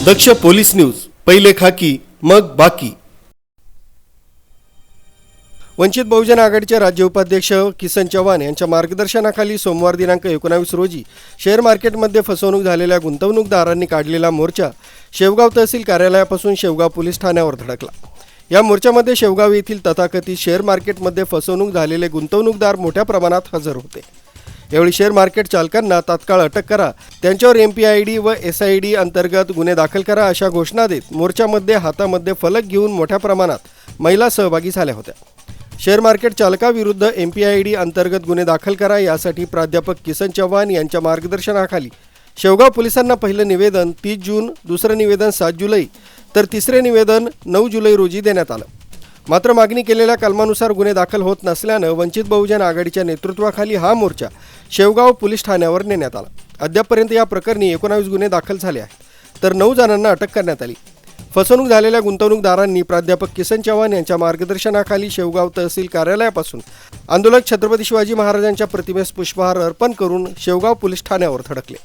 दक्ष police news, पहिले खाकी मग बाकी। वंचित बहुजन आघाडीचे राज्य उपाध्यक्ष किसन चव्हाण यांच्या मार्गदर्शनाखाली सोमवार दिनांक 19 रोजी शेअर मार्केटमध्ये फसवणूक झालेल्या गुंतवणूकदारांनी काढलेला मोर्चा शेवगाव तहसील कार्यालयापासून शेवगाव पोलीस ठाण्यावर धडकला। या मोर्चामध्ये शेवगाव येथील तथाकथित शेअर मार्केटमध्ये फसवणूक झालेले गुंतवणूकदार मोठ्या प्रमाणात हजर होते। यावेळी शेअर मार्केट चालकांना तात्काळ अटक करा, त्यांच्यावर MPID व SID अंतर्गत गुन्हे दाखल करा अशा घोषणा देत मोर्चामध्ये हातामध्ये फलक घेऊन मोठ्या प्रमाणात महिला सहभागी झाल्या होत्या। शेअर मार्केट चालकाविरुद्ध MPID अंतर्गत गुन्हे दाखल करा यासाठी प्राध्यापक किसन चव्हाण यांच्या मार्गदर्शनाखाली शेवगाव पोलिसांना पहिलं निवेदन 30 जून, दुसरं निवेदन 7 जुलै तर तिसरे निवेदन 9 जुलै रोजी देण्यात आलं। मात्र मागणी केलेल्या कलमानुसार गुन्हे दाखल होत नसल्यानं वंचित बहुजन आघाडीच्या नेतृत्वाखाली हा मोर्चा शेवगाव पोलीस ठाण्यावर नेण्यात आला। अद्यापपर्यंत या प्रकरणी 19 गुन्हे दाखल झाले आहेत तर 9 जणांना अटक करण्यात आली। फसवणूक झालेल्या गुंतवणूकदारांनी प्राध्यापक किसन चव्हाण यांच्या मार्गदर्शनाखाली शेवगाव तहसील कार्यालयापासून आंदोलक छत्रपती शिवाजी महाराजांच्या प्रतिमेस पुष्पहार अर्पण करून शेवगाव पोलीस ठाण्यावर धडकले।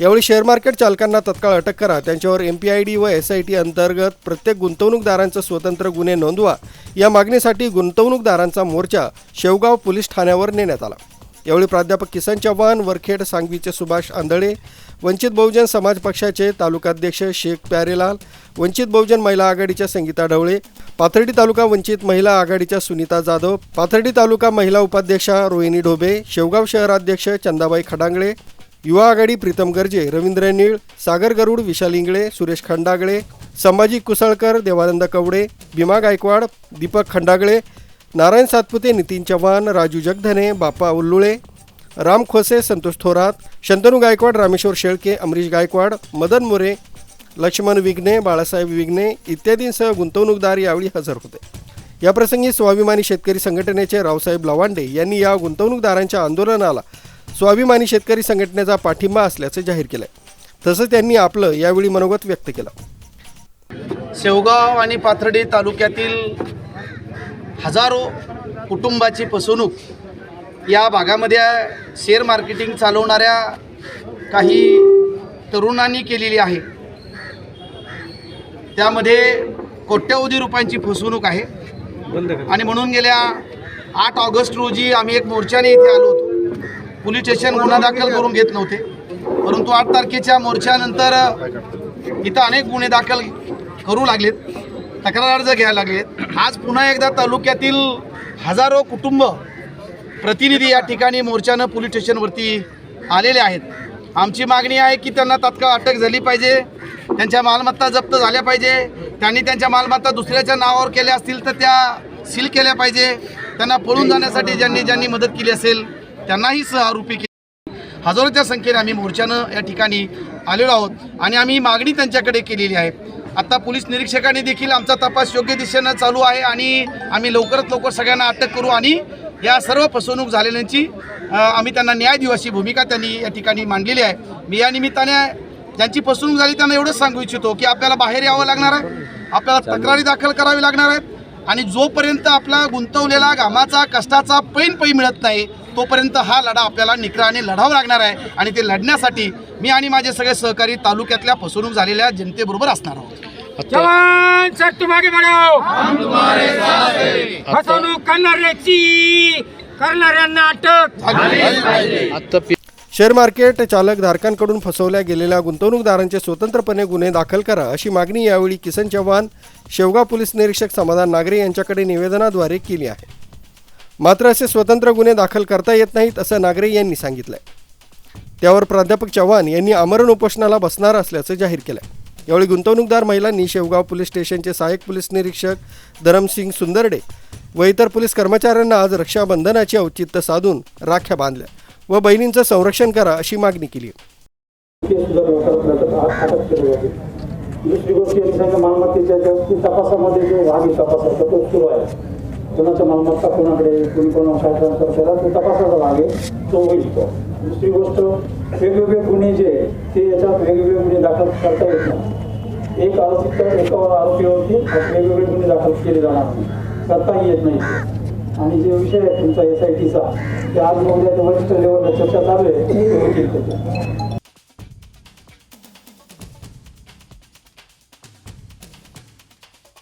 यावेळी शेअर मार्केट चालकांना तत्काळ अटक करा, त्यांच्यावर MPID व SIT अंतर्गत प्रत्येक गुंतवणूकदारांचा स्वतंत्र गुन्हे नोंदवा या मागणीसाठी गुंतवणूकदारांचा मोर्चा शेवगाव पोलीस ठाण्यावर नेण्यात आला। यावेळी प्राध्यापक किसन चव्हाण, वरखेड सांगवीचे सुभाष आंधळे, वंचित बहुजन समाज पक्षाचे तालुकाध्यक्ष शेख प्यारेलाल, वंचित बहुजन महिला आघाडीच्या संगीता ढवळे, पाथर्डी तालुका वंचित महिला आघाडीच्या सुनीता जाधव, पाथर्डी तालुका महिला उपाध्यक्षा रोहिणी ढोबे, शेवगाव शहराध्यक्ष चंदाबाई खडांगळे, युवा आघाडी प्रीतम गर्जे, रवींद्र निळ, सागर गरुड, विशाल इंगळे, सुरेश खंडागळे, संभाजी कुसळकर, देवानंद कवडे, भीमा गायकवाड, दीपक खंडागळे, नारायण सातपुते, नितीन चव्हाण, राजू जगधने, बापा उल्लुळे, राम खोसे, संतोष थोरात, शंतनू गायकवाड, रामेश्वर शेळके, अमरीश गायकवाड, मदन मोरे, लक्ष्मण विघ्ने, बाळासाहेब विघ्ने इत्यादींसह गुंतवणूकदार यावेळी हजर होते। याप्रसंगी स्वाभिमानी शेतकरी संघटनेचे रावसाहेब लवांडे यांनी या गुंतवणूकदारांच्या आंदोलनाला स्वाभिमानी शेतकरी संघटनेचा पाठिंबा असल्याचे जाहीर केले। तसंच त्यांनी आपलं यावेळी मनोगत व्यक्त केलं। शेवगाव आणि पाथर्डी तालुक्यातील हजारो कुटुंबाची फसवणूक या भागामध्ये शेअर मार्केटिंग चालवणाऱ्या काही तरुणांनी केलेली आहे। त्यामध्ये कोट्यवधी रुपयांची फसवणूक आहे आणि म्हणून गेल्या 8 ऑगस्ट रोजी आम्ही एक मोर्चाने इथे आलो होतो। पोलीस स्टेशन गुन्हा दाखल करून घेत नव्हते, परंतु 8 तारखेच्या मोर्चानंतर इथं अनेक गुन्हे दाखल करू लागलेत, तक्रार अर्ज घ्यायला लागलेत। आज पुन्हा एकदा तालुक्यातील हजारो कुटुंब प्रतिनिधी या ठिकाणी मोर्चानं पोलीस स्टेशनवरती आलेले आहेत। आमची मागणी आहे की त्यांना तात्काळ अटक झाली पाहिजे, त्यांच्या मालमत्ता जप्त झाल्या पाहिजे, त्यांनी त्यांच्या मालमत्ता दुसऱ्याच्या नावावर केल्या असतील तर त्या सील केल्या पाहिजे, त्यांना पळून जाण्यासाठी ज्यांनी मदत केली असेल त्यांनाही सहआरोपी केले। हजारोच्या संख्येने आम्ही मोर्चानं या ठिकाणी आलेलो आहोत आणि आम्ही मागणी त्यांच्याकडे केलेली आहे। आता पोलीस निरीक्षकांनी देखील आमचा तपास योग्य दिशेनं चालू आहे आणि आम्ही लवकरात लवकर सगळ्यांना अटक करू आणि या सर्व फसवणूक झालेल्यांची आम्ही त्यांना न्याय देऊ अशी भूमिका त्यांनी या ठिकाणी मांडलेली आहे। मी या निमित्ताने ज्यांची फसवणूक झाली त्यांना एवढंच सांगू इच्छितो की आपल्याला बाहेर यावं लागणार आहे, आपल्याला तक्रारी दाखल करावी लागणार आहेत आणि जोपर्यंत आपला गुंतवलेला घामाचा कष्टाचा पैन मिळत नाही तोपर्यंत हा लढा आपल्याला निकराने लढावा लागणार आहे आणि ते लढण्यासाठी मी आणि माझे सगळे सहकारी तालुक्यातल्या फसवणूक झालेल्या जनतेबरोबर असणार आहोत। जवान सर तुम आगे बढ़ो, हम तुम्हारे साथ हैं। फसवणूक करणाऱ्यांना अटक। शेअर मार्केट चालक धारकांकडून फसवल्या गेलेल्या गुंतवणूकदारांचे स्वतंत्रपणे गुन्हे दाखल करा अशी मागणी यावेळी किसन चव्हाण, शेवगाव पोलीस निरीक्षक समाधान नागरे यांच्याकडे निवेदनाद्वारे केली आहे। मात्र असे स्वतंत्र गुन्हे दाखल करता येत नाहीत असं नागरे यांनी सांगितलंय। त्यावर प्राध्यापक चव्हाण यांनी आमरण उपोषणाला बसणार असल्याचं जाहीर केलंय। यावेळी गुंतवणूकदार महिलांनी शेवगाव पोलीस स्टेशनचे सहाय्यक पोलीस निरीक्षक धरमसिंग सुंदरडे व इतर पोलीस कर्मचाऱ्यांना आज रक्षाबंधनाचे औचित्य साधून राख्या बांधल्या व बहिणींचं संरक्षण करा अशी मागणी केली। दुसरी गोष्ट मालमत्तेच्या तपासामध्ये जो भाग तपासाचा तो सुरू आहे, कोणाच्या मालमत्ता कोणाकडे कोणाला ट्रान्सफर केला तो तपासाचा भाग आहे, तो होईल। दुसरी गोष्ट वेगवेगळे गुन्हे जे ते याच्यात वेगवेगळे गुन्हे दाखल करता येत नाही। एक आरोपी तर एका आरोपीवरती वेगवेगळे गुन्हे दाखल केले जाणार नाही, करताही येत नाही। आणि जे विषय आहे तुमचा SITचा ते आज उद्या वरिष्ठ लेवलला चर्चा चालू आहे,